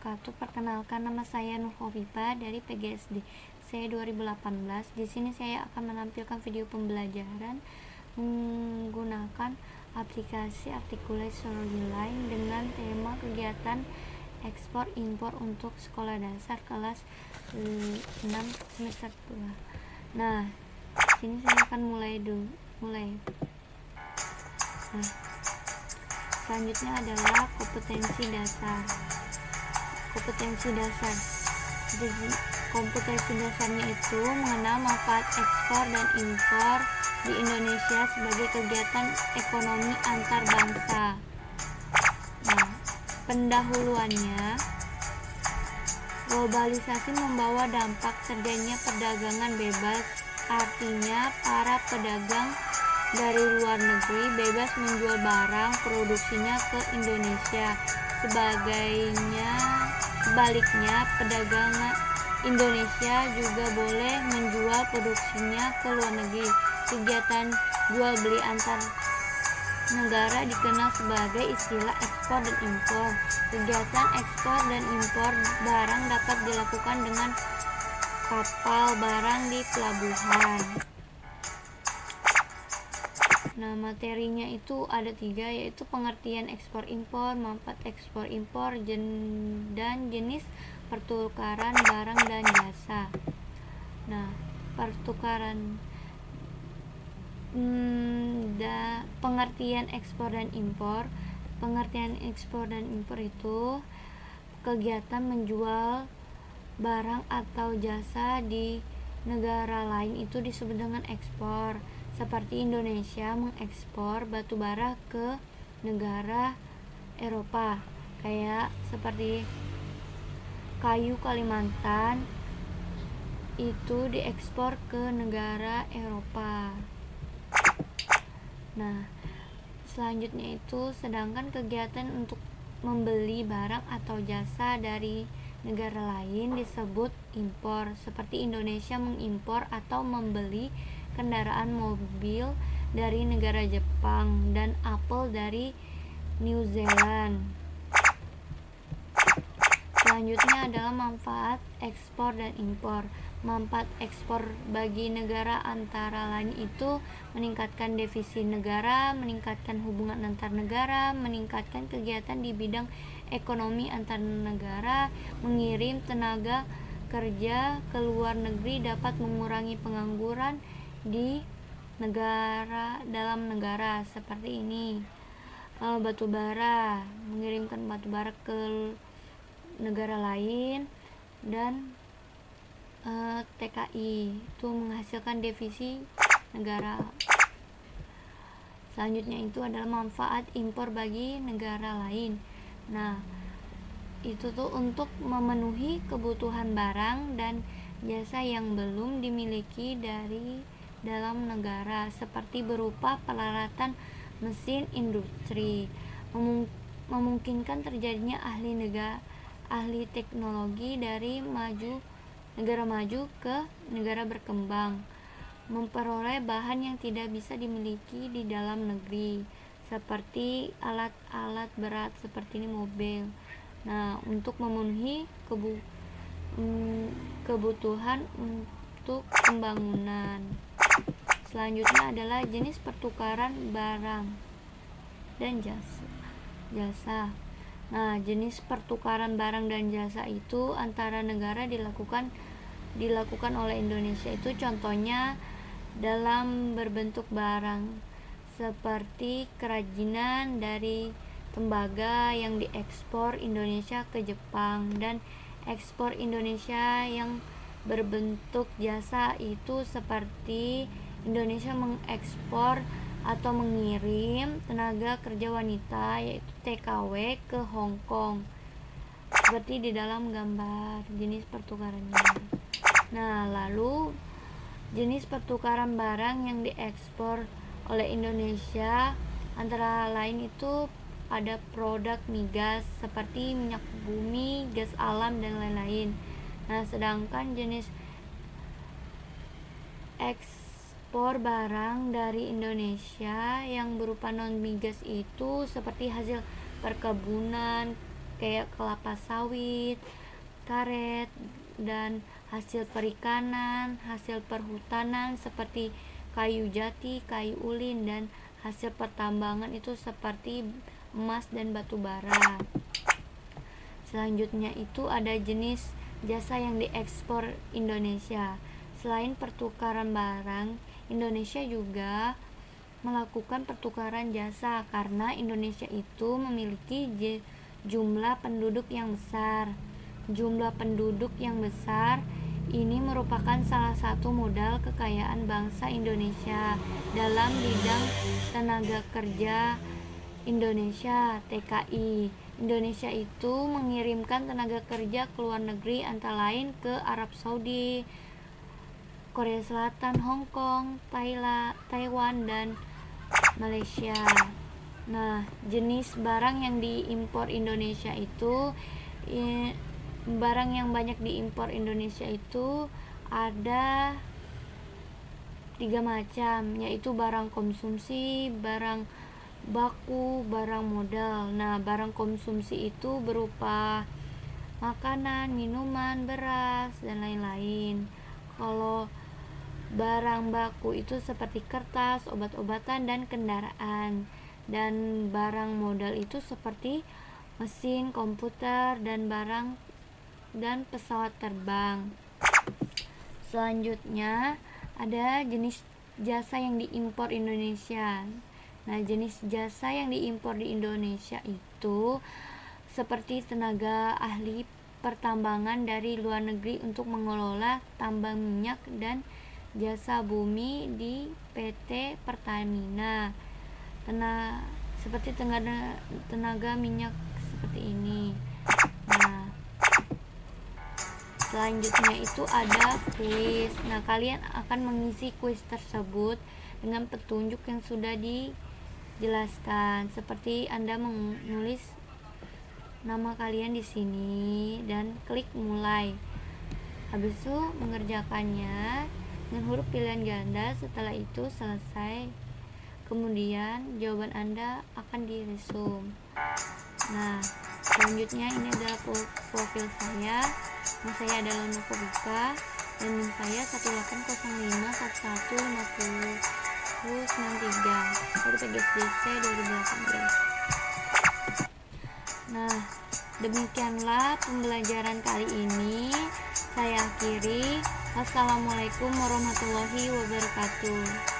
wabarakatuh. Perkenalkan, nama saya Nur Khofifa dari PGSD C 2018. Di sini saya akan menampilkan video pembelajaran menggunakan aplikasi Articulate Storyline dengan tema kegiatan ekspor impor untuk sekolah dasar kelas 6 semester 2. Nah, sini saya akan mulai. Nah, selanjutnya adalah kompetensi dasar. Jadi, kompetensi dasarnya itu mengenal manfaat ekspor dan impor di Indonesia sebagai kegiatan ekonomi antar bangsa. Nah, pendahuluannya, globalisasi membawa dampak terjadinya perdagangan bebas, artinya para pedagang dari luar negeri bebas menjual barang produksinya ke Indonesia. Sebaliknya, pedagang Indonesia juga boleh menjual produksinya ke luar negeri. Kegiatan jual beli antar negara dikenal sebagai istilah ekspor dan impor. Kegiatan ekspor dan impor barang dapat dilakukan dengan kapal barang di pelabuhan. Nah, materinya itu ada 3, yaitu pengertian ekspor impor, manfaat ekspor impor, dan jenis pertukaran barang dan jasa. Nah, pengertian ekspor dan impor. Pengertian ekspor dan impor itu kegiatan menjual barang atau jasa di negara lain itu disebut dengan ekspor. Seperti Indonesia mengekspor batu bara ke negara Eropa, kayak seperti kayu Kalimantan itu diekspor ke negara Eropa. Nah, selanjutnya itu sedangkan kegiatan untuk membeli barang atau jasa dari negara lain disebut impor, seperti Indonesia mengimpor atau membeli kendaraan mobil dari negara Jepang dan apel dari New Zealand. Selanjutnya adalah manfaat ekspor dan impor. Manfaat ekspor bagi negara antara lain itu meningkatkan devisa negara, meningkatkan hubungan antar negara, meningkatkan kegiatan di bidang ekonomi antar negara, mengirim tenaga kerja ke luar negeri, dapat mengurangi pengangguran di dalam negara, seperti ini. Batu bara, mengirimkan batu bara ke negara lain, dan TKI itu menghasilkan devisa negara. Selanjutnya itu adalah manfaat impor bagi negara lain. Nah, itu tuh untuk memenuhi kebutuhan barang dan jasa yang belum dimiliki dari dalam negara, seperti berupa peralatan mesin industri, memungkinkan terjadinya ahli teknologi dari negara maju ke negara berkembang, memperoleh bahan yang tidak bisa dimiliki di dalam negeri, seperti alat-alat berat seperti ini mobil. Nah, untuk memenuhi kebutuhan untuk pembangunan. Selanjutnya adalah jenis pertukaran barang dan jasa. Nah, jenis pertukaran barang dan jasa itu antara negara dilakukan oleh Indonesia itu contohnya dalam berbentuk barang seperti kerajinan dari tembaga yang diekspor Indonesia ke Jepang, dan ekspor Indonesia yang berbentuk jasa itu seperti Indonesia mengekspor atau mengirim tenaga kerja wanita, yaitu TKW, ke Hong Kong, seperti di dalam gambar jenis pertukarannya. Nah, lalu jenis pertukaran barang yang diekspor oleh Indonesia antara lain itu ada produk migas seperti minyak bumi, gas alam, dan lain-lain. Nah, sedangkan jenis ekspor barang dari Indonesia yang berupa non migas itu seperti hasil perkebunan, kayak kelapa sawit, karet, dan hasil perikanan, hasil perhutanan seperti kayu jati, kayu ulin, dan hasil pertambangan itu seperti emas dan batu bara. Selanjutnya itu ada jenis jasa yang diekspor Indonesia. Selain pertukaran barang, Indonesia juga melakukan pertukaran jasa karena Indonesia itu memiliki jumlah penduduk yang besar. Jumlah penduduk yang besar ini merupakan salah satu modal kekayaan bangsa Indonesia dalam bidang tenaga kerja. Indonesia (TKI). Indonesia itu mengirimkan tenaga kerja ke luar negeri antara lain ke Arab Saudi, Korea Selatan, Hong Kong, Thailand, Taiwan, dan Malaysia. Nah, jenis barang yang diimpor Indonesia itu barang yang banyak diimpor Indonesia itu ada 3 macam, yaitu barang konsumsi, barang baku, barang modal. Nah, barang konsumsi itu berupa makanan, minuman, beras, dan lain-lain. Kalau barang baku itu seperti kertas, obat-obatan, dan kendaraan. Dan barang modal itu seperti mesin, komputer, dan barang dan pesawat terbang. Selanjutnya ada jenis jasa yang diimpor Indonesia. Nah, jenis jasa yang diimpor di Indonesia itu seperti tenaga ahli pertambangan dari luar negeri untuk mengelola tambang minyak dan jasa bumi di PT Pertamina. Seperti tenaga minyak seperti ini. Nah, selanjutnya itu ada kuis. Nah, kalian akan mengisi kuis tersebut dengan petunjuk yang sudah dijelaskan, seperti Anda menulis nama kalian di sini dan klik mulai. Habis itu mengerjakannya dengan huruf pilihan ganda. Setelah itu selesai, kemudian jawaban Anda akan diresum. Nah, selanjutnya ini adalah profil saya. Nama saya adalah Nukobika dan NIM saya 18015093 dari PGSDC 2018. Nah, demikianlah pembelajaran kali ini. Saya akhiri. Wassalamualaikum warahmatullahi wabarakatuh.